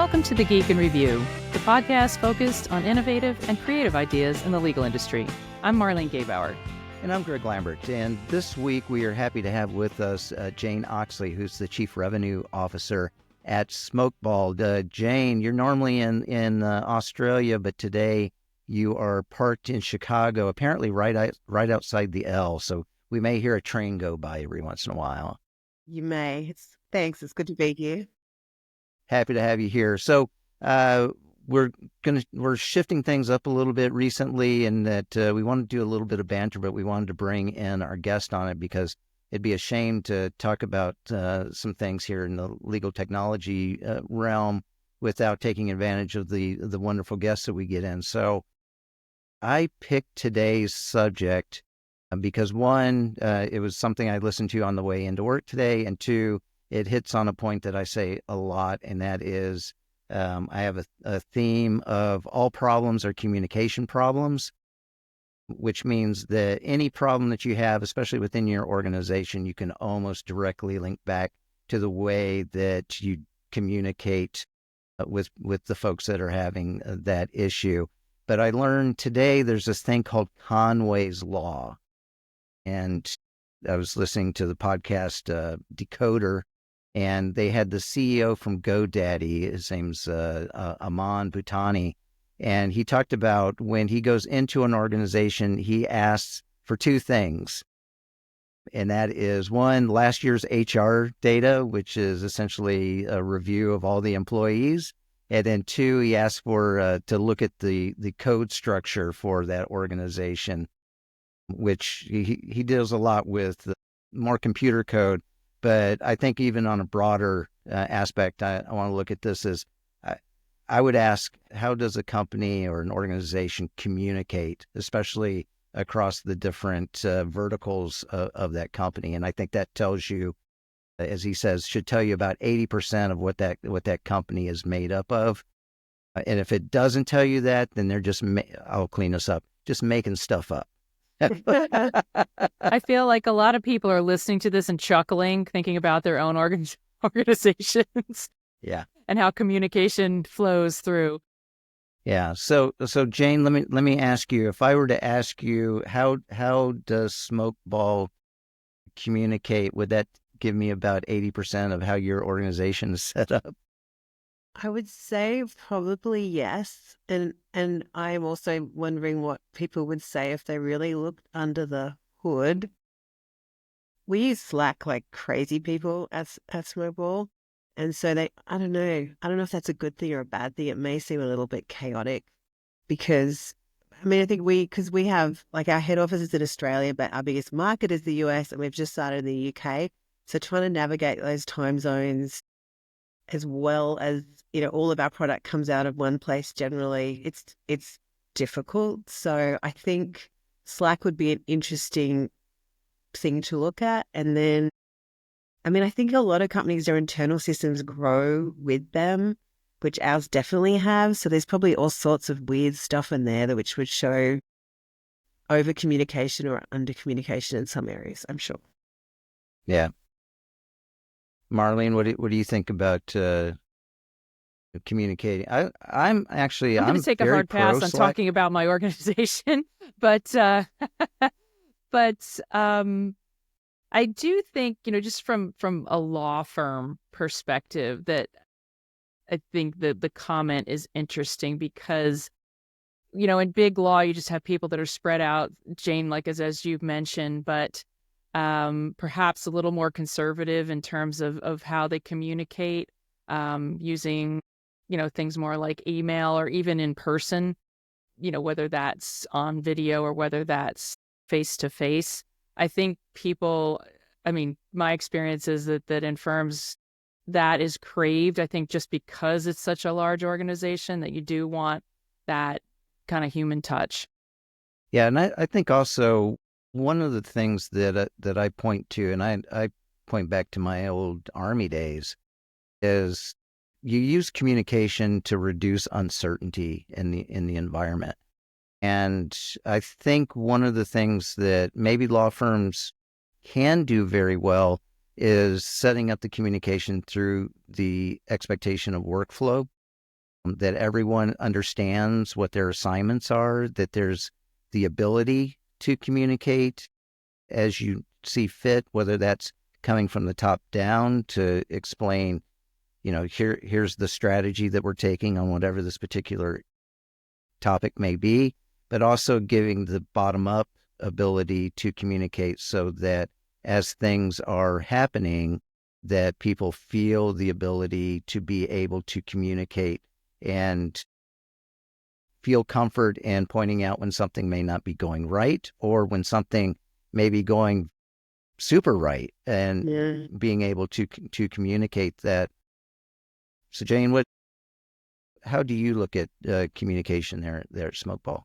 Welcome to The Geek in Review, the podcast focused on innovative and creative ideas in the legal industry. I'm Marlene Gabauer. And I'm Greg Lambert. And this week we are happy to have with us Jane Oxley, who's the Chief Revenue Officer at Smokeball. Jane, you're normally in Australia, but today you are parked in Chicago, apparently right outside the L. So we may hear a train go by every once in a while. You may. Thanks. It's good to be here. Happy to have you here. So we're shifting things up a little bit recently, and that we want to do a little bit of banter, but we wanted to bring in our guest on it because it'd be a shame to talk about some things here in the legal technology realm without taking advantage of the wonderful guests that we get in. So I picked today's subject because one, it was something I listened to on the way into work today, and two, it hits on a point that I say a lot, and that is I have a theme of all problems are communication problems, which means that any problem that you have, especially within your organization, you can almost directly link back to the way that you communicate with the folks that are having that issue. But I learned today there's this thing called Conway's Law. And I was listening to the podcast Decoder, and they had the CEO from GoDaddy. His name's Aman Bhutani. And he talked about when he goes into an organization, he asks for two things. And that is, one, last year's HR data, which is essentially a review of all the employees. And then two, he asks for to look at the code structure for that organization, which he deals a lot with more computer code. But I think even on a broader aspect, I want to look at this as I would ask, how does a company or an organization communicate, especially across the different verticals of that company? And I think that tells you, as he says, should tell you about 80% of what that company is made up of. And if it doesn't tell you that, then they're just, I'll clean us up, just making stuff up. I feel like a lot of people are listening to this and chuckling, thinking about their own organizations. Yeah. And how communication flows through. Yeah. So Jane, let me ask you, if I were to ask you, how does Smokeball communicate? Would that give me about 80% of how your organization is set up? I would say probably yes. And I'm also wondering what people would say if they really looked under the hood. We use Slack like crazy people at Smokeball. And so I don't know if that's a good thing or a bad thing. It may seem a little bit chaotic because, I think because we have, like, our head office is in Australia, but our biggest market is the US, and we've just started in the UK. So trying to navigate those time zones, as well as, all of our product comes out of one place generally, it's difficult. So I think Slack would be an interesting thing to look at. And then, I think a lot of companies, their internal systems grow with them, which ours definitely have. So there's probably all sorts of weird stuff in there which would show over communication or under communication in some areas, I'm sure. Yeah. Marlene, what do you think about communicating? I'm going to take a hard pass on talking about my organization, but I do think, just from a law firm perspective, that I think the comment is interesting because, in big law, you just have people that are spread out, Jane, like as you've mentioned, but perhaps a little more conservative in terms of how they communicate, using, things more like email or even in person, whether that's on video or whether that's face to face. I think people, my experience is that in firms that is craved, I think just because it's such a large organization that you do want that kind of human touch. Yeah. And I think also one of the things that I point to, and I point back to my old Army days, is you use communication to reduce uncertainty in the environment. And I think one of the things that maybe law firms can do very well is setting up the communication through the expectation of workflow. that everyone understands what their assignments are, that there's the ability to communicate as you see fit, whether that's coming from the top down to explain, here's the strategy that we're taking on whatever this particular topic may be, but also giving the bottom up ability to communicate so that as things are happening, that people feel the ability to be able to communicate and feel comfort in pointing out when something may not be going right or when something may be going super right, and being able to communicate that. So Jane, how do you look at communication there at Smokeball?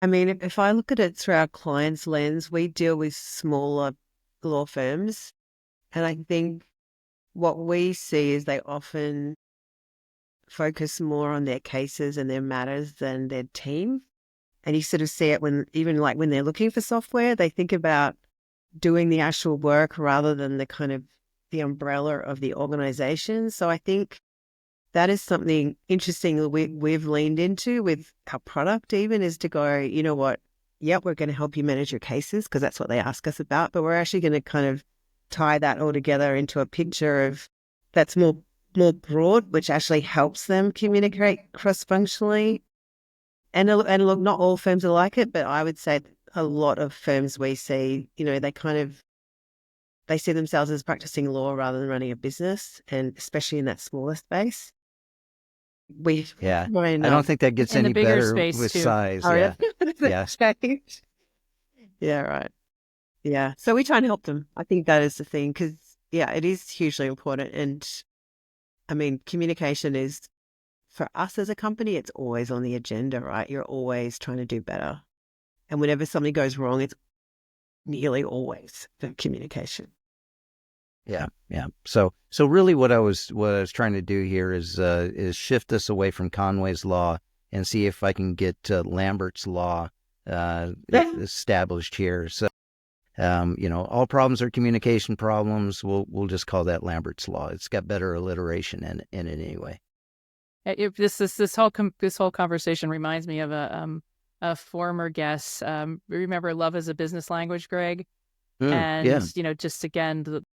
I mean, if I look at it through our client's lens, we deal with smaller law firms. And I think what we see is they often focus more on their cases and their matters than their team. And you sort of see it when they're looking for software, they think about doing the actual work rather than the umbrella of the organization. So I think that is something interesting that we've leaned into with our product even, is to go, you know what, yep, we're going to help you manage your cases because that's what they ask us about, but we're actually going to kind of tie that all together into a picture of that's more broad, which actually helps them communicate cross-functionally. And look, not all firms are like it, but I would say a lot of firms we see, they see themselves as practicing law rather than running a business, and especially in that smaller space. I don't think that gets any better with too. size. Oh, yeah. Yeah, right. Yeah. So we try and help them. I think that is the thing, because, it is hugely important. And I mean, communication is, for us as a company, it's always on the agenda, right? You're always trying to do better. And whenever something goes wrong, it's nearly always the communication. Yeah. So really what I was trying to do here is shift this away from Conway's law and see if I can get Lambert's law established here. So, all problems are communication problems. We'll just call that Lambert's law. It's got better alliteration in it anyway. This whole conversation reminds me of a former guest. Remember Love as a Business Language, Greg? Just again,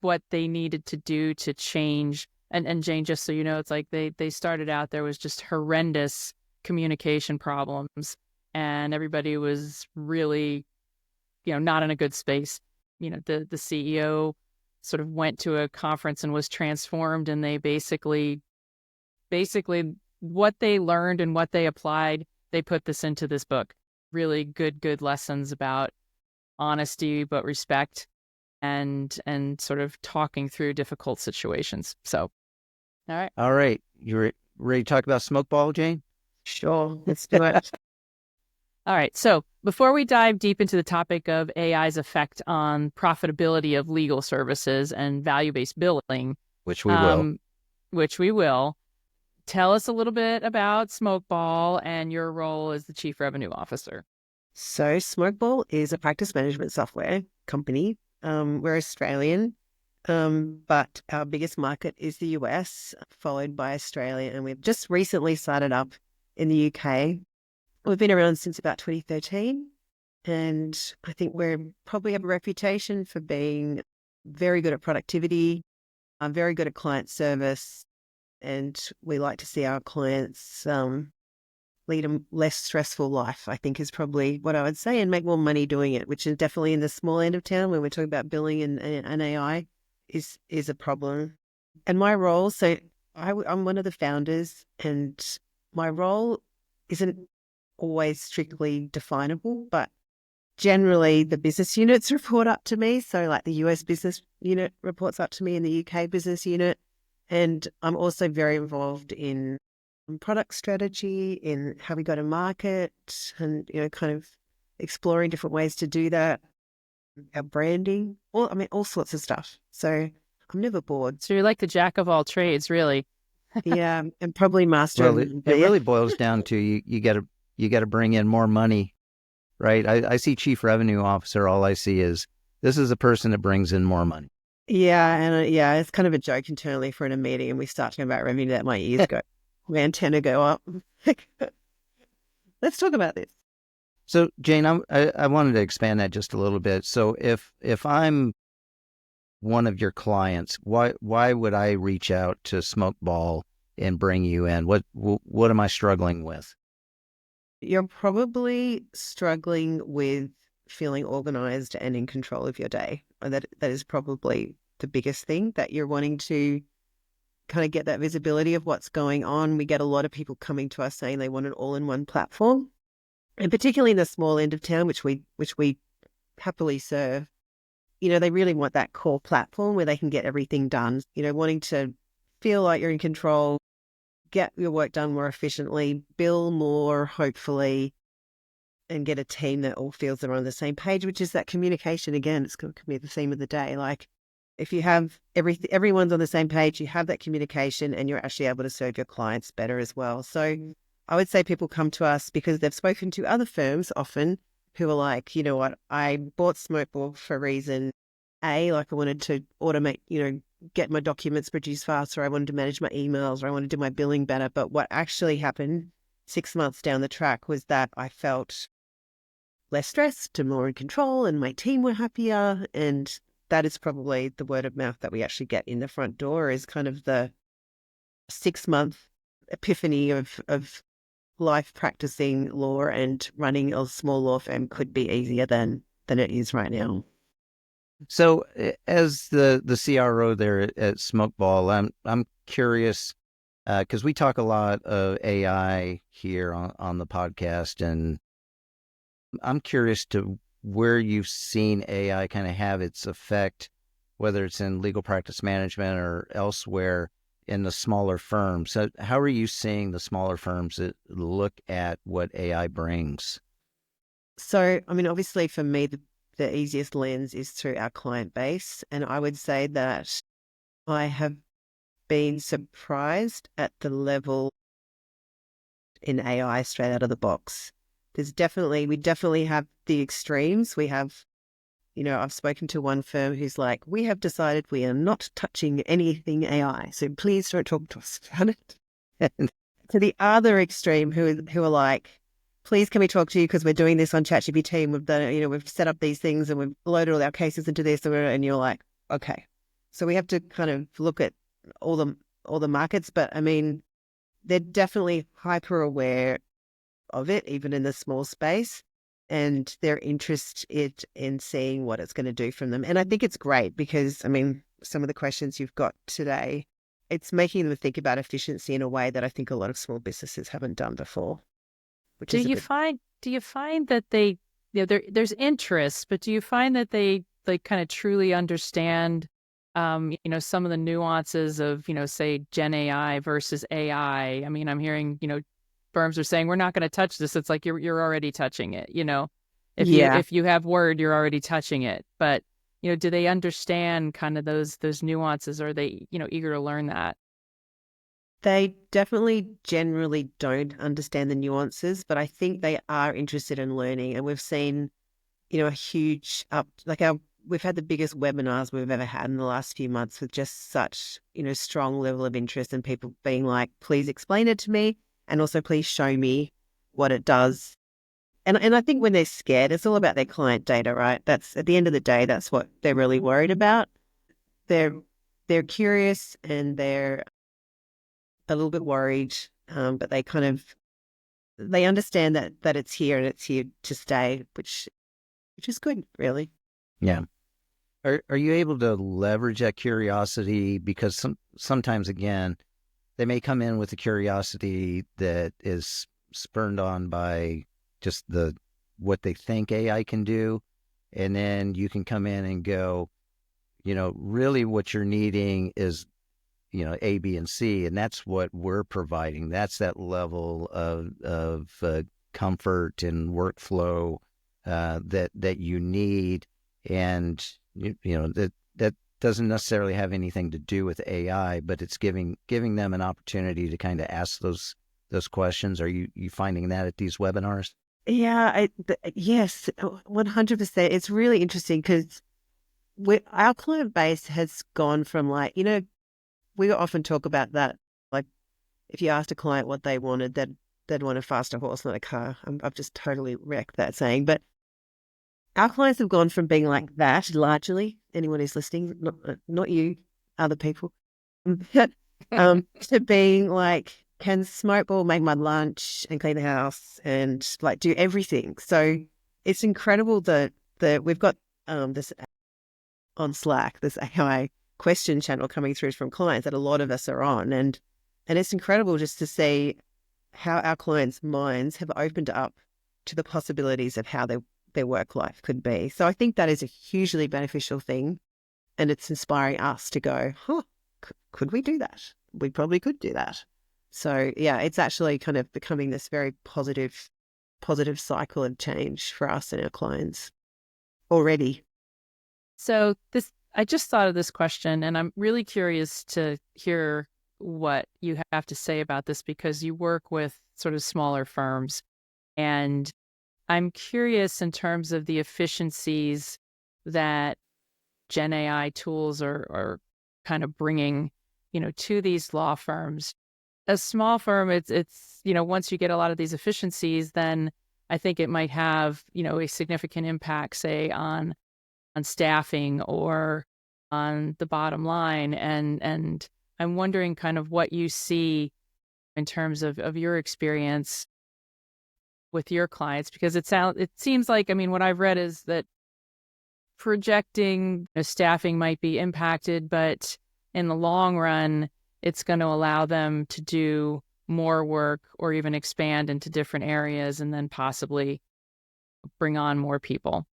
what they needed to do to change. And Jane, just so you know, it's like they started out, there was just horrendous communication problems, and everybody was really, not in a good space. The CEO sort of went to a conference and was transformed, and they basically what they learned and what they applied, they put this into this book. Really good lessons about honesty, but respect, and sort of talking through difficult situations. So, all right. You ready to talk about Smokeball, Jane? Sure, let's do it. All right. So before we dive deep into the topic of AI's effect on profitability of legal services and value-based billing, which we will, tell us a little bit about Smokeball and your role as the Chief Revenue Officer. So Smokeball is a practice management software company. We're Australian, but our biggest market is the US, followed by Australia, and we've just recently started up in the UK. We've been around since about 2013, and I think we probably have a reputation for being very good at productivity, very good at client service, and we like to see our clients lead a less stressful life, I think is probably what I would say, and make more money doing it, which is definitely in the small end of town when we're talking about billing and AI is a problem. And my role, so I'm one of the founders, and my role isn't always strictly definable, but generally the business units report up to me. So like the US business unit reports up to me and the UK business unit. And I'm also very involved in product strategy, in how we go to market, and, kind of exploring different ways to do that, our branding, all sorts of stuff. So I'm never bored. So you're like the jack of all trades, really. Yeah, and probably master. Well, it really boils down to you got to bring in more money, right? I see Chief Revenue Officer. All I see is this is a person that brings in more money. Yeah, and it's kind of a joke internally for in a meeting, and we start talking about revenue that my ears go. my antenna go up. Let's talk about this. So, Jane, I wanted to expand that just a little bit. So, if I'm one of your clients, why would I reach out to Smokeball and bring you in? What am I struggling with? You're probably struggling with feeling organized and in control of your day. And that is probably the biggest thing, that you're wanting to kind of get that visibility of what's going on. We get a lot of people coming to us saying they want an all-in-one platform, and particularly in the small end of town, which we happily serve. They really want that core platform where they can get everything done. Wanting to feel like you're in control, get your work done more efficiently, bill more, hopefully, and get a team that all feels they're on the same page, which is that communication. Again, it's going to be the theme of the day. Like, if you have everyone's on the same page, you have that communication, and you're actually able to serve your clients better as well. So I would say people come to us because they've spoken to other firms often who are like, you know what, I bought Smokeball for a reason. A, like I wanted to automate, get my documents produced faster. I wanted to manage my emails, or I wanted to do my billing better. But what actually happened 6 months down the track was that I felt less stressed and more in control, and my team were happier. And that is probably the word of mouth that we actually get in the front door, is kind of the 6-month epiphany of life practicing law, and running a small law firm could be easier than it is right now. So, as the CRO there at Smokeball, I'm curious because we talk a lot of AI here on the podcast, and I'm curious to where you've seen AI kind of have its effect, whether it's in legal practice management or elsewhere in the smaller firms. So how are you seeing the smaller firms that look at what AI brings? So, I mean, obviously for me, the easiest lens is through our client base. And I would say that I have been surprised at the level in AI straight out of the box. We definitely have the extremes. We have, I've spoken to one firm who's like, we have decided we are not touching anything AI, so please don't talk to us about it. And to the other extreme, who are like, please can we talk to you because we're doing this on ChatGPT, and we've done, we've set up these things and we've loaded all our cases into this, and you're like, okay. So we have to kind of look at all the markets, but I mean, they're definitely hyper aware of it, even in the small space, and they're interested in seeing what it's going to do from them. And I think it's great because, I mean, some of the questions you've got today, it's making them think about efficiency in a way that I think a lot of small businesses haven't done before. Do you find that they, there's interest, but do you find that they kind of truly understand, some of the nuances of, say, Gen AI versus AI? I mean, I'm hearing, firms are saying we're not going to touch this. It's like you're already touching it. If you have Word, you're already touching it. But do they understand kind of those nuances? Or are they eager to learn that? They definitely generally don't understand the nuances, but I think they are interested in learning. And we've seen, a huge we've had the biggest webinars we've ever had in the last few months, with just such, strong level of interest, and people being like, please explain it to me. And also please show me what it does. And I think when they're scared, it's all about their client data, right? That's, at the end of the day, that's what they're really worried about. They're curious, and they're a little bit worried, but they understand that it's here, and it's here to stay, which is good, really. Yeah. Are you able to leverage that curiosity? Because sometimes, again, they may come in with a curiosity that is spurned on by just what they think AI can do. And then you can come in and go, really what you're needing is, A, B, and C. And that's what we're providing. That's that level of comfort and workflow that you need. And, that doesn't necessarily have anything to do with AI, but it's giving them an opportunity to kind of ask those questions. Are you finding that at these webinars? Yeah, yes, 100%. It's really interesting because our client base has gone from, like, we often talk about that, like, if you asked a client what they wanted, they'd want a faster horse, not a car. I've just totally wrecked that saying. But our clients have gone from being like that, largely, anyone who's listening, not you, other people, to being like, can Smokeball make my lunch and clean the house and like do everything? So it's incredible that we've got this on Slack, this AI question channel coming through from clients that a lot of us are on. And it's incredible just to see how our clients' minds have opened up to the possibilities of how their work life could be. So I think that is a hugely beneficial thing. And it's inspiring us to go, could we do that? We probably could do that. So yeah, it's actually kind of becoming this very positive cycle of change for us and our clients already. So I just thought of this question, and I'm really curious to hear what you have to say about this, because you work with sort of smaller firms, and I'm curious in terms of the efficiencies that Gen AI tools are kind of bringing, to these law firms. A small firm, it's once you get a lot of these efficiencies, then I think it might have, a significant impact, say, on staffing or on the bottom line. And I'm wondering kind of what you see in terms of your experience with your clients, because it seems like, what I've read is that projecting staffing might be impacted, but in the long run, it's going to allow them to do more work or even expand into different areas and then possibly bring on more people.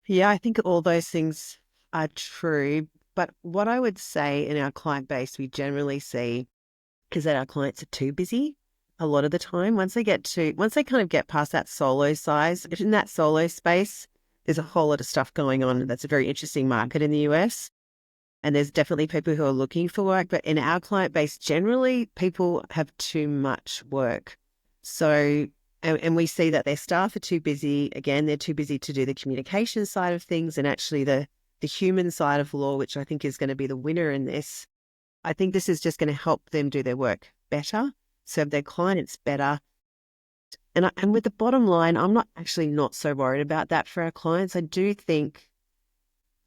Yeah, I think all those things are true. But what I would say in our client base, we generally see is that our clients are too busy a lot of the time. Once they kind of get past that solo size, in that solo space, there's a whole lot of stuff going on. That's a very interesting market in the US. And there's definitely people who are looking for work. But in our client base, generally, people have too much work. So, and we see that their staff are too busy. Again, they're too busy to do the communication side of things, and actually the human side of law, which I think is going to be the winner in this. I think this is just going to help them do their work better, serve their clients better. And with the bottom line, I'm not so worried about that for our clients. I do think,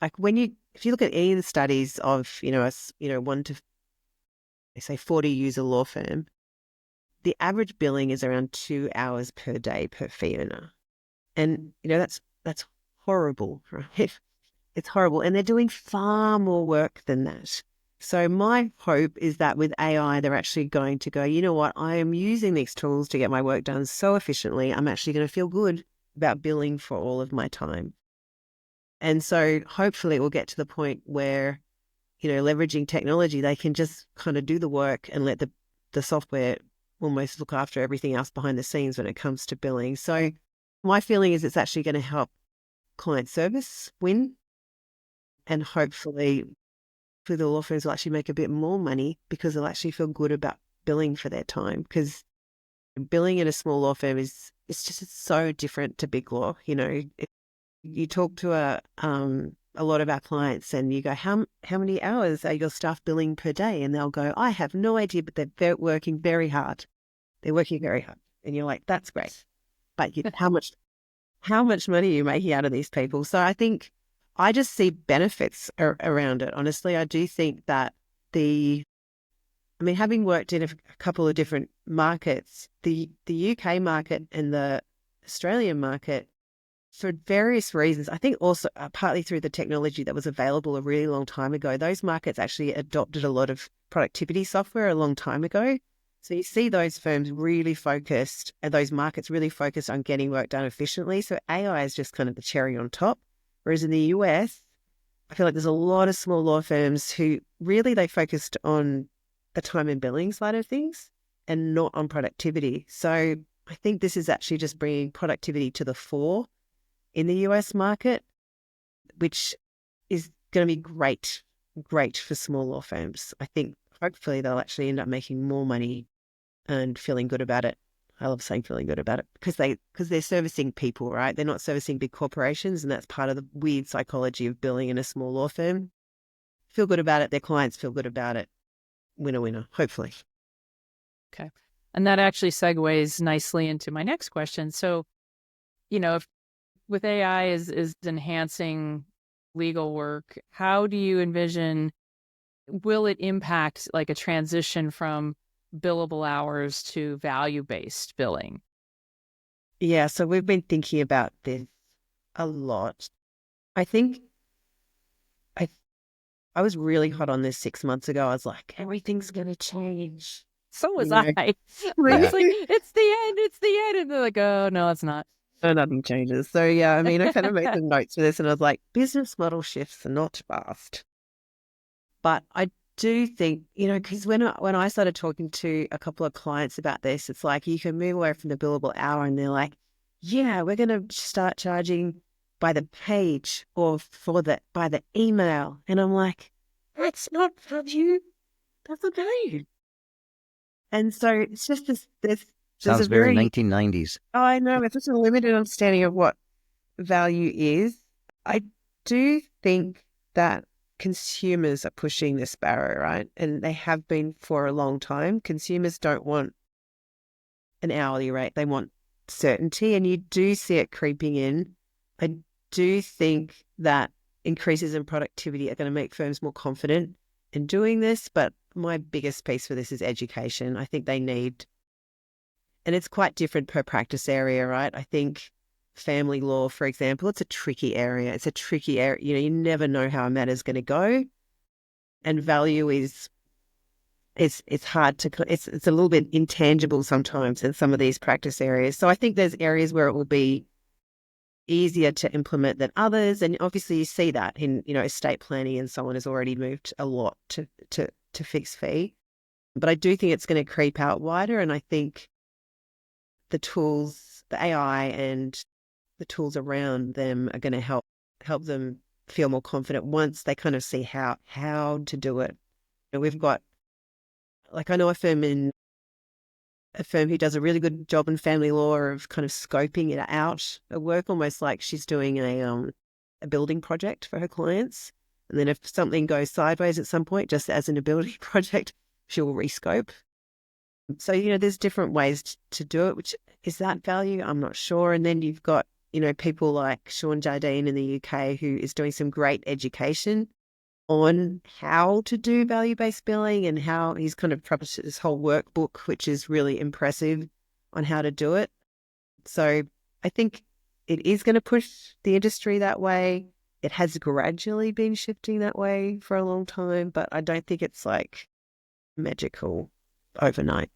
like, if you look at any of the studies of, 1 to, say, 40 user law firm, the average billing is around 2 hours per day per fee earner. And, that's horrible, right? It's horrible. And they're doing far more work than that. So my hope is that with AI, they're actually going to go, you know what, I am using these tools to get my work done so efficiently, I'm actually going to feel good about billing for all of my time. And so hopefully it will get to the point where, leveraging technology, they can just kind of do the work and let the software almost look after everything else behind the scenes when it comes to billing. So my feeling is it's actually going to help client service win, and hopefully for the law firms will actually make a bit more money because they'll actually feel good about billing for their time. Because billing in a small law firm it's so different to big law. You talk to a lot of our clients and you go, how many hours are your staff billing per day? And they'll go, I have no idea, but they're working very hard. They're working very hard. And you're like, that's great. But how much money are you making out of these people? So I think I just see benefits around it. Honestly, I do think that having worked in a couple of different markets, the UK market and the Australian market, for various reasons, I think also partly through the technology that was available a really long time ago, those markets actually adopted a lot of productivity software a long time ago. So you see those firms really focused, and those markets really focused on getting work done efficiently. So AI is just kind of the cherry on top. Whereas in the US, I feel like there's a lot of small law firms who really they focused on the time and billing side of things and not on productivity. So I think this is actually just bringing productivity to the fore in the US market, which is going to be great for small law firms. I think hopefully they'll actually end up making more money and feeling good about it. I love saying feeling good about it because they're servicing people, right? They're not servicing big corporations, and that's part of the weird psychology of billing in a small law firm. Feel good about it. Their clients feel good about it. Winner, winner, hopefully. Okay. And that actually segues nicely into my next question. So, if with AI is enhancing legal work, how do you envision, will it impact like a transition from billable hours to value-based billing? Yeah, so we've been thinking about this a lot. I think I was really hot on this 6 months ago. I was like, everything's going to change. So was You know? I. I Yeah. was like, it's the end, it's the end. And they're like, oh, no, it's not. No, nothing changes. So yeah, I mean, I kind of made some notes for this and I was like, business model shifts are not fast. But I do think, because when I started talking to a couple of clients about this, it's like you can move away from the billable hour and they're like, yeah, we're going to start charging by the page or by the email. And I'm like, that's not value. That's a value. And so it's just there's Sounds a very very, 1990s. I know, it's just a limited understanding of what value is. I do think that consumers are pushing this barrow, right? And they have been for a long time. Consumers don't want an hourly rate. They want certainty. And you do see it creeping in. I do think that increases in productivity are going to make firms more confident in doing this. But my biggest piece for this is education. I think they need, and it's quite different per practice area, right? I think family law, for example, it's a tricky area. It's a tricky area. You never know how a matter's going to go. And value is, it's hard to, it's a little bit intangible sometimes in some of these practice areas. So I think there's areas where it will be easier to implement than others. And obviously you see that in, estate planning and so on has already moved a lot to fixed fee. But I do think it's going to creep out wider. And I think the tools, the AI and the tools around them are going to help them feel more confident once they kind of see how to do it. And we've got, like, I know a firm who does a really good job in family law of kind of scoping it out at work, almost like she's doing a building project for her clients. And then if something goes sideways at some point, just as in a building project, she'll rescope. So, there's different ways to do it, which is that value? I'm not sure. And then you've got, people like Sean Jardine in the UK who is doing some great education on how to do value-based billing and how he's kind of published this whole workbook, which is really impressive on how to do it. So I think it is going to push the industry that way. It has gradually been shifting that way for a long time, but I don't think it's like magical overnight.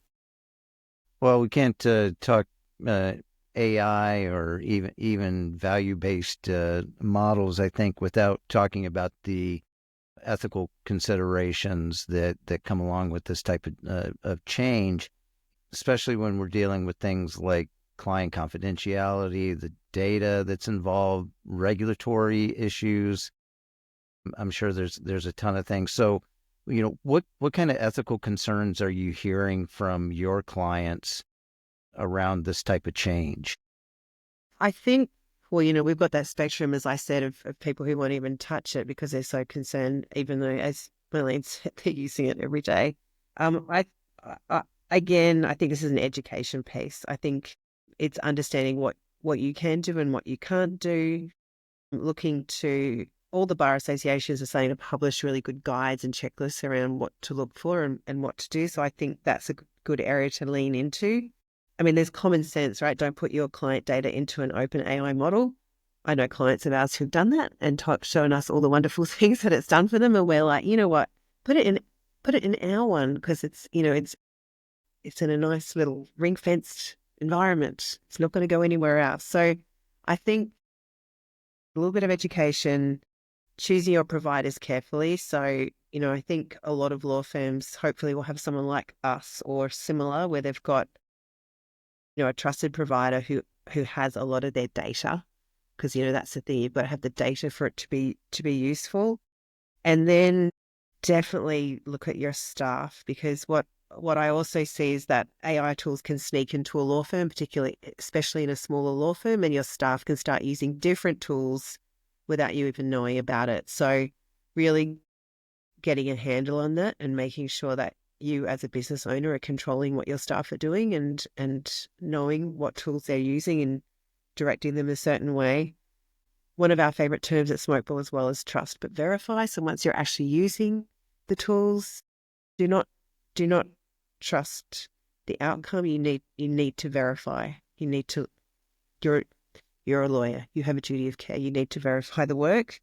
Well, we can't talk AI or even value-based models, I think, without talking about the ethical considerations that come along with this type of change, especially when we're dealing with things like client confidentiality, the data that's involved, regulatory issues. I'm sure there's a ton of things. So, what kind of ethical concerns are you hearing from your clients around this type of change? I think, well, we've got that spectrum, as I said, of people who won't even touch it because they're so concerned, even though, as Marlene said, they're using it every day. Again, I think this is an education piece. I think it's understanding what you can do and what you can't do. Looking to all the bar associations are saying to publish really good guides and checklists around what to look for and what to do. So I think that's a good area to lean into. I mean, there's common sense, right? Don't put your client data into an open AI model. I know clients of ours who've done that and shown us all the wonderful things that it's done for them. And we're like, you know what? Put it in our one because it's in a nice little ring-fenced environment. It's not going to go anywhere else. So I think a little bit of education, choosing your providers carefully. So, I think a lot of law firms hopefully will have someone like us or similar where they've got, a trusted provider who has a lot of their data, because, that's the thing. You've got to have the data for it to be useful. And then definitely look at your staff, because what I also see is that AI tools can sneak into a law firm, especially in a smaller law firm, and your staff can start using different tools without you even knowing about it. So really getting a handle on that and making sure that you as a business owner are controlling what your staff are doing and knowing what tools they're using and directing them a certain way. One of our favorite terms at Smokeball as well is trust but verify. So once you're actually using the tools, do not trust the outcome. You need to verify. You're a lawyer. You have a duty of care. You need to verify the work.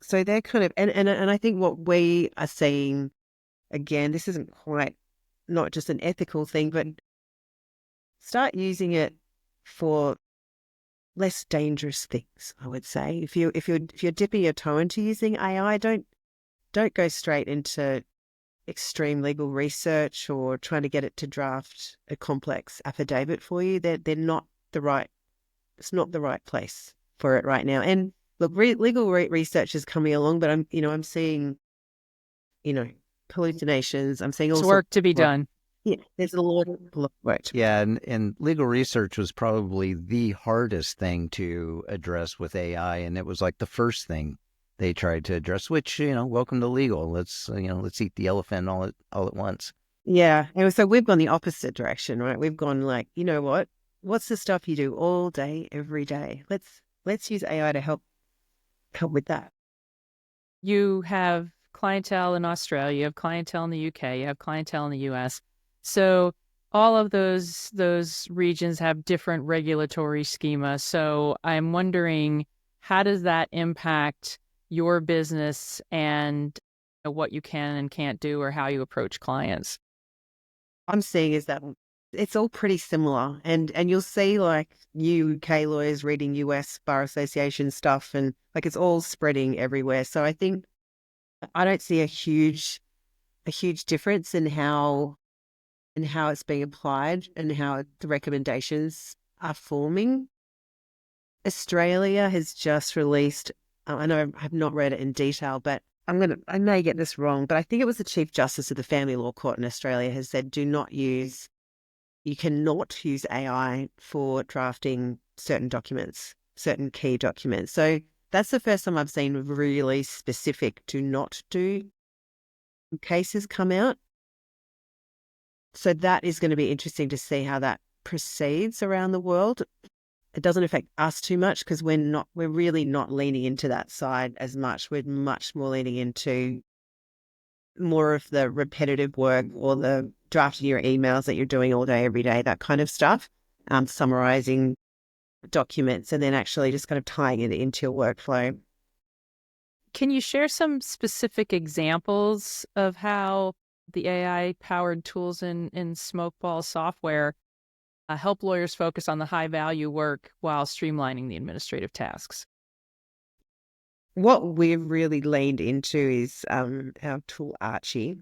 So they're kind of and I think what we are seeing, again, this isn't quite not just an ethical thing, but start using it for less dangerous things, I would say. If you're dipping your toe into using AI, don't go straight into extreme legal research or trying to get it to draft a complex affidavit for you. They're not the right. It's not the right place for it right now. And look, legal research is coming along, but I'm seeing, hallucinations. I'm seeing all There's work to be sorts of done. Yeah, there's a lot of work to be done. Yeah, and legal research was probably the hardest thing to address with AI, and it was like the first thing they tried to address. Which, welcome to legal. Let's eat the elephant all at once. Yeah, and so we've gone the opposite direction, right? We've gone like, you know what? What's the stuff you do all day, every day? Let's use AI to help with that. You have clientele in Australia, you have clientele in the UK, you have clientele in the US. So all of those regions have different regulatory schema. So I'm wondering, how does that impact your business and what you can and can't do, or how you approach clients? I'm seeing is that it's all pretty similar, and you'll see like UK lawyers reading US Bar Association stuff, and like it's all spreading everywhere. So I think I don't see a huge difference in how it's being applied and how the recommendations are forming. Australia has just released, I know I have not read it in detail, but I may get this wrong, but I think it was the Chief Justice of the Family Law Court in Australia has said, you cannot use AI for drafting certain documents, certain key documents. So that's the first time I've seen really specific do not do cases come out. So that is going to be interesting to see how that proceeds around the world. It doesn't affect us too much because we're really not leaning into that side as much. We're much more leaning into more of the repetitive work or the drafting your emails that you're doing all day, every day, that kind of stuff, summarizing documents and then actually just kind of tying it into your workflow. Can you share some specific examples of how the AI-powered tools in Smokeball software help lawyers focus on the high-value work while streamlining the administrative tasks? What we've really leaned into is our tool Archie.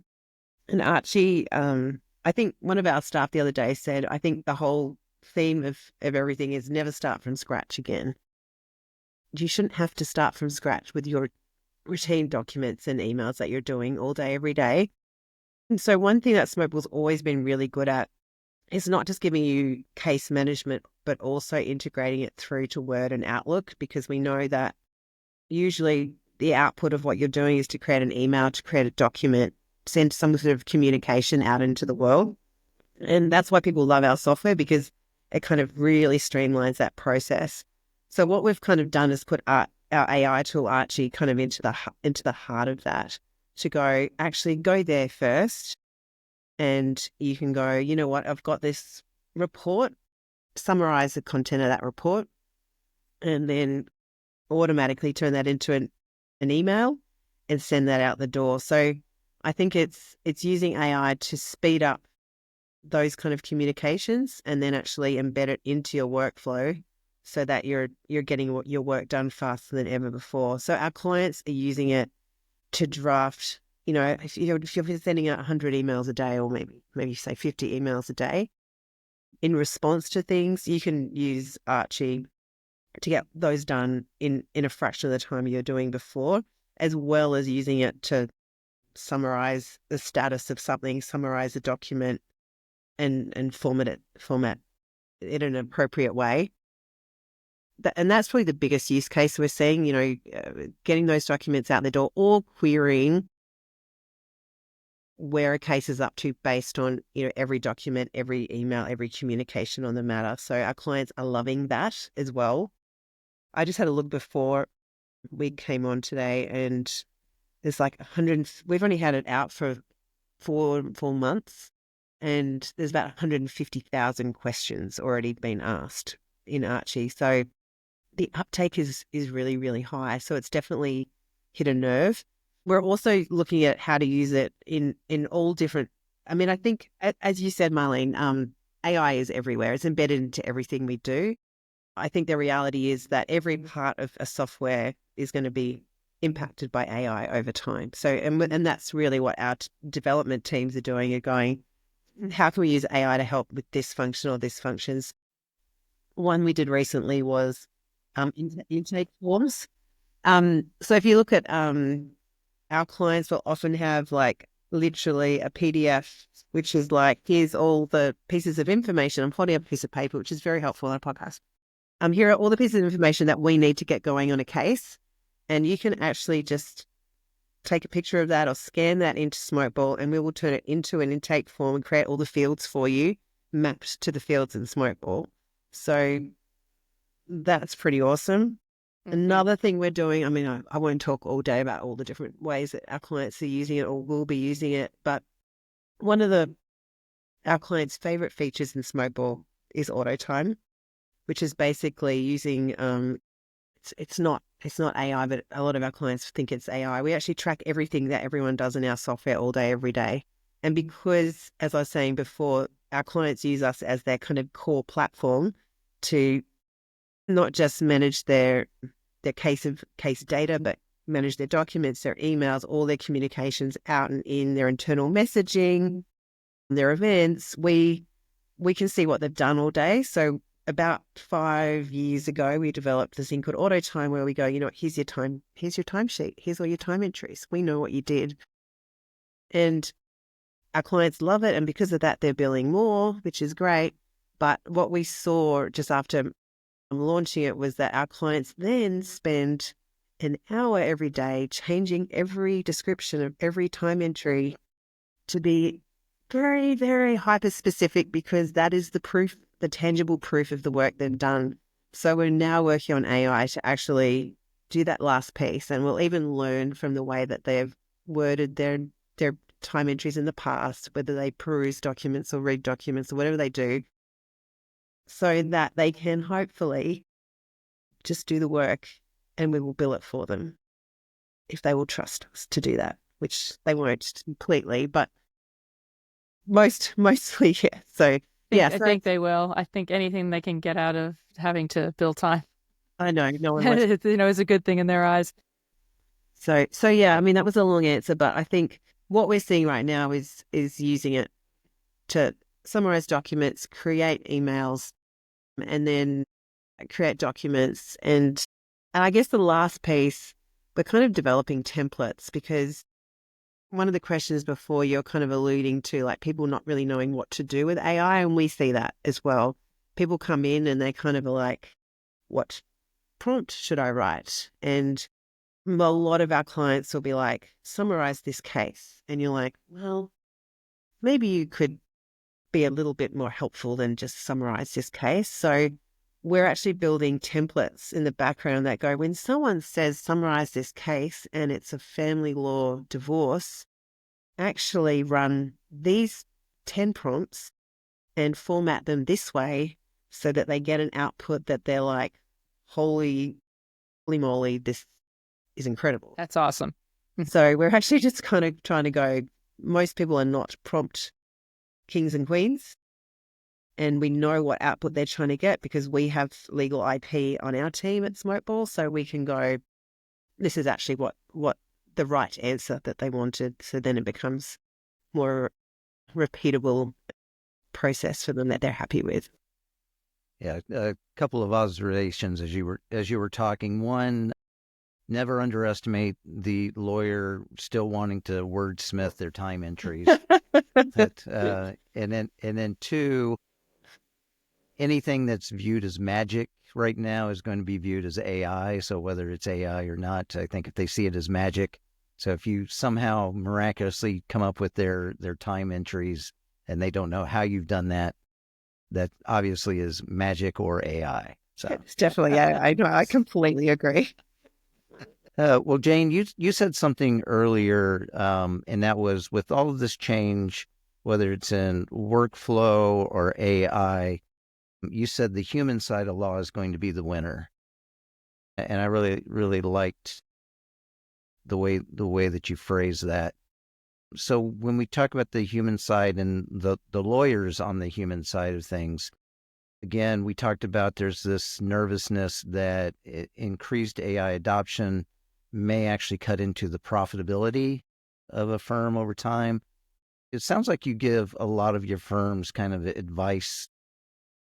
And Archie, I think one of our staff the other day said, I think the whole theme of everything is never start from scratch again. You shouldn't have to start from scratch with your routine documents and emails that you're doing all day, every day. And so one thing that Smokeball's always been really good at is not just giving you case management, but also integrating it through to Word and Outlook, because we know that usually the output of what you're doing is to create an email, to create a document, send some sort of communication out into the world. And that's why people love our software, because it kind of really streamlines that process. So what we've kind of done is put our AI tool Archie kind of into the heart of that, to go there first. And you can go, you know what, I've got this report, summarize the content of that report, and then automatically turn that into an email and send that out the door. So I think it's using AI to speed up those kind of communications and then actually embed it into your workflow so that you're getting your work done faster than ever before. So our clients are using it to draft, if you're sending out 100 emails a day, or maybe say 50 emails a day in response to things, you can use Archie to get those done in a fraction of the time you're doing before, as well as using it to summarize the status of something, summarize a document, and format it in an appropriate way. And that's probably the biggest use case we're seeing, getting those documents out the door or querying where a case is up to based on, every document, every email, every communication on the matter. So our clients are loving that as well. I just had a look before we came on today, and there's like 100. We've only had it out for four months, and there's about 150,000 questions already been asked in Archie. So the uptake is really, really high. So it's definitely hit a nerve. We're also looking at how to use it in all different. I mean, I think, as you said, Marlene, AI is everywhere. It's embedded into everything we do. I think the reality is that every part of a software is going to be impacted by AI over time. So, and that's really what our development teams are doing, are going, how can we use AI to help with this function or this functions? One we did recently was intake forms. So if you look at our clients will often have like literally a PDF, which is like, here's all the pieces of information. I'm holding up a piece of paper, which is very helpful on a podcast. Here are all the pieces of information that we need to get going on a case. And you can actually just take a picture of that or scan that into Smokeball, and we will turn it into an intake form and create all the fields for you mapped to the fields in Smokeball. So that's pretty awesome. Mm-hmm. Another thing we're doing, I mean, I won't talk all day about all the different ways that our clients are using it or will be using it, but one of our clients' favorite features in Smokeball is auto time, which is basically using, it's not AI, but a lot of our clients think it's AI. We actually track everything that everyone does in our software all day, every day. And because, as I was saying before, our clients use us as their kind of core platform to not just manage their case data, but manage their documents, their emails, all their communications out and in, their internal messaging, their events. We can see what they've done all day. So about 5 years ago, we developed this thing called auto time, where we go, here's your time sheet. Here's all your time entries. We know what you did. And our clients love it. And because of that, they're billing more, which is great. But what we saw just after launching it was that our clients then spend an hour every day changing every description of every time entry to be very, very hyper specific, because that is the proof, the tangible proof of the work they've done. So we're now working on AI to actually do that last piece, and we'll even learn from the way that they've worded their time entries in the past, whether they peruse documents or read documents or whatever they do, so that they can hopefully just do the work and we will bill it for them if they will trust us to do that, which they won't completely, but mostly, yeah. So, yeah. I think they will. I think anything they can get out of having to bill time, I know, no one wants is a good thing in their eyes. So yeah, I mean, that was a long answer, but I think what we're seeing right now is using it to summarize documents, create emails, and then create documents. And I guess the last piece, we're kind of developing templates, because one of the questions before, you're kind of alluding to like people not really knowing what to do with AI. And we see that as well. People come in and they kind of are like, what prompt should I write? And a lot of our clients will be like, summarize this case. And you're like, well, maybe you could be a little bit more helpful than just summarize this case. So we're actually building templates in the background that go, when someone says summarize this case and it's a family law divorce, actually run these 10 prompts and format them this way so that they get an output that they're like, holy moly, this is incredible. That's awesome. So we're actually just kind of trying to go, most people are not prompt kings and queens, and we know what output they're trying to get because we have legal IP on our team at Smokeball, so we can go, this is actually what the right answer that they wanted. So then it becomes more repeatable process for them that they're happy with. Yeah, a couple of observations as you were talking. One, never underestimate the lawyer still wanting to wordsmith their time entries. And then two, anything that's viewed as magic right now is going to be viewed as AI. So whether it's AI or not, I think if they see it as magic, So if you somehow miraculously come up with their time entries and they don't know how you've done that, that obviously is magic or AI. So It's definitely, I know, I completely agree. well, Jane, you said something earlier, and that was with all of this change, whether it's in workflow or AI, you said the human side of law is going to be the winner. And I really, really liked the way that you phrase that. So when we talk about the human side and the lawyers on the human side of things, again, we talked about there's this nervousness that increased AI adoption may actually cut into the profitability of a firm over time. It sounds like you give a lot of your firms kind of advice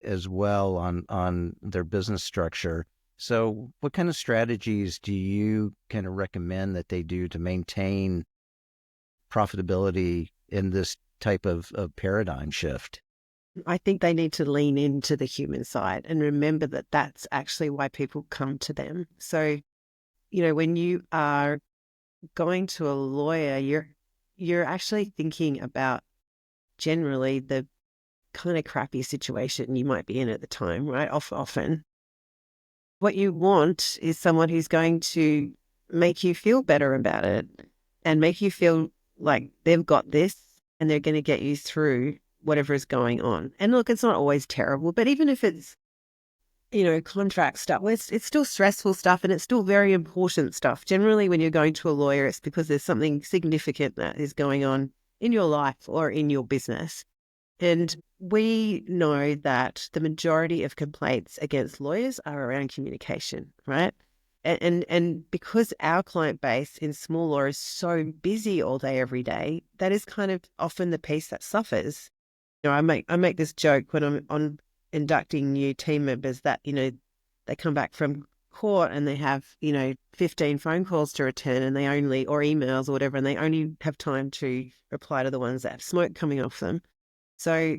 as well on their business structure. So what kind of strategies do you kind of recommend that they do to maintain profitability in this type of paradigm shift? I think they need to lean into the human side and remember that that's actually why people come to them. So, when you are going to a lawyer, you're actually thinking about generally the kind of crappy situation you might be in at the time, right? Often. What you want is someone who's going to make you feel better about it and make you feel like they've got this and they're going to get you through whatever is going on. And look, it's not always terrible, but even if it's, contract stuff, it's still stressful stuff and it's still very important stuff. Generally, when you're going to a lawyer, it's because there's something significant that is going on in your life or in your business. And we know that the majority of complaints against lawyers are around communication, right? And because our client base in small law is so busy all day, every day, that is kind of often the piece that suffers. I make this joke when I'm on inducting new team members that, they come back from court and they have, 15 phone calls to return and or emails or whatever, and they only have time to reply to the ones that have smoke coming off them. So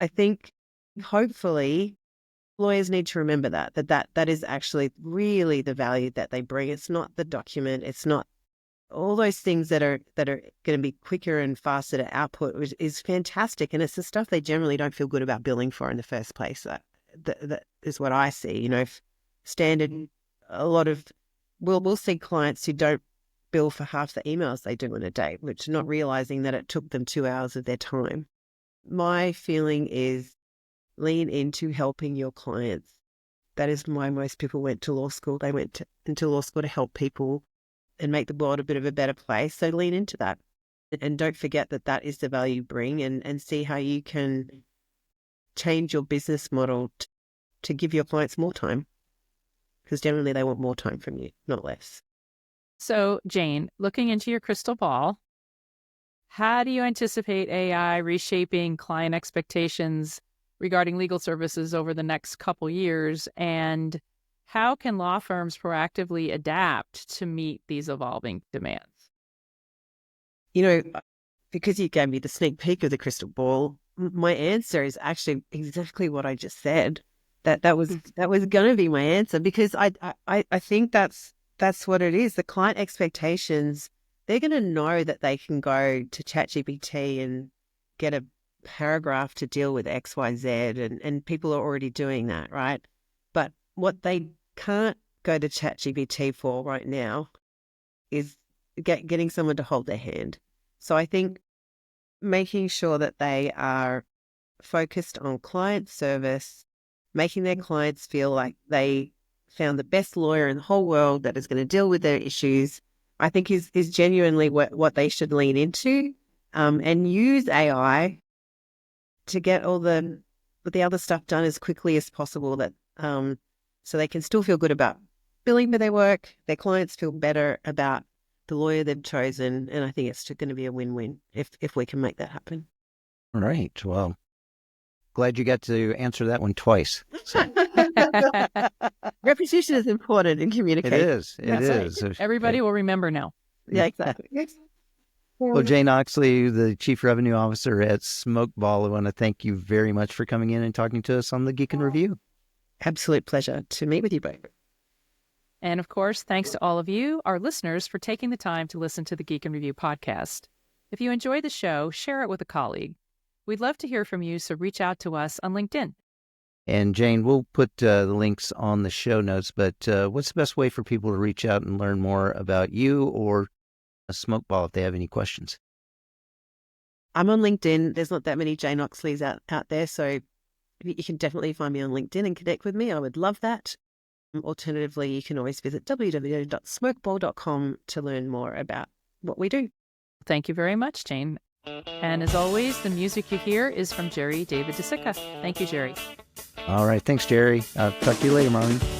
I think hopefully lawyers need to remember that is actually really the value that they bring. It's not the document. It's not all those things that are going to be quicker and faster to output, which is fantastic. And it's the stuff they generally don't feel good about billing for in the first place. That is what I see. Standard, a lot of, we'll see clients who don't bill for half the emails they do in a day, which not realizing that it took them 2 hours of their time. My feeling is lean into helping your clients. That is why most people went to law school. They went into law school to help people and make the world a bit of a better place. So lean into that. And don't forget that is the value you bring, and see how you can change your business model to give your clients more time. Because generally they want more time from you, not less. So, Jane, looking into your crystal ball, how do you anticipate AI reshaping client expectations regarding legal services over the next couple years? And how can law firms proactively adapt to meet these evolving demands? Because you gave me the sneak peek of the crystal ball, my answer is actually exactly what I just said. That was going to be my answer, because I think that's what it is. The client expectations, they're going to know that they can go to ChatGPT and get a paragraph to deal with X, Y, Z, and people are already doing that, right? But what they can't go to ChatGPT for right now is getting someone to hold their hand. So I think making sure that they are focused on client service, making their clients feel like they found the best lawyer in the whole world that is going to deal with their issues, I think is genuinely what they should lean into, and use AI to get all the other stuff done as quickly as possible, that so they can still feel good about billing for their work, their clients feel better about the lawyer they've chosen, and I think it's going to be a win-win if we can make that happen. All right. Well, glad you got to answer that one twice. So. Repetition is important in communication. It is. It is. Right. Everybody will remember now. Yeah, exactly. Well, Jane Oxley, the Chief Revenue Officer at Smokeball, I want to thank you very much for coming in and talking to us on the Geek and Review. Absolute pleasure to meet with you both. And of course, thanks to all of you, our listeners, for taking the time to listen to the Geek in Review podcast. If you enjoyed the show, share it with a colleague. We'd love to hear from you, so reach out to us on LinkedIn. And Jane, we'll put the links on the show notes, but what's the best way for people to reach out and learn more about you or a Smokeball if they have any questions? I'm on LinkedIn. There's not that many Jane Oxleys out there, so you can definitely find me on LinkedIn and connect with me. I would love that. Alternatively, you can always visit www.smokeball.com to learn more about what we do. Thank you very much, Jane. And as always, the music you hear is from Jerry David DeSica. Thank you, Jerry. All right. Thanks, Jerry. Talk to you later, Marlene.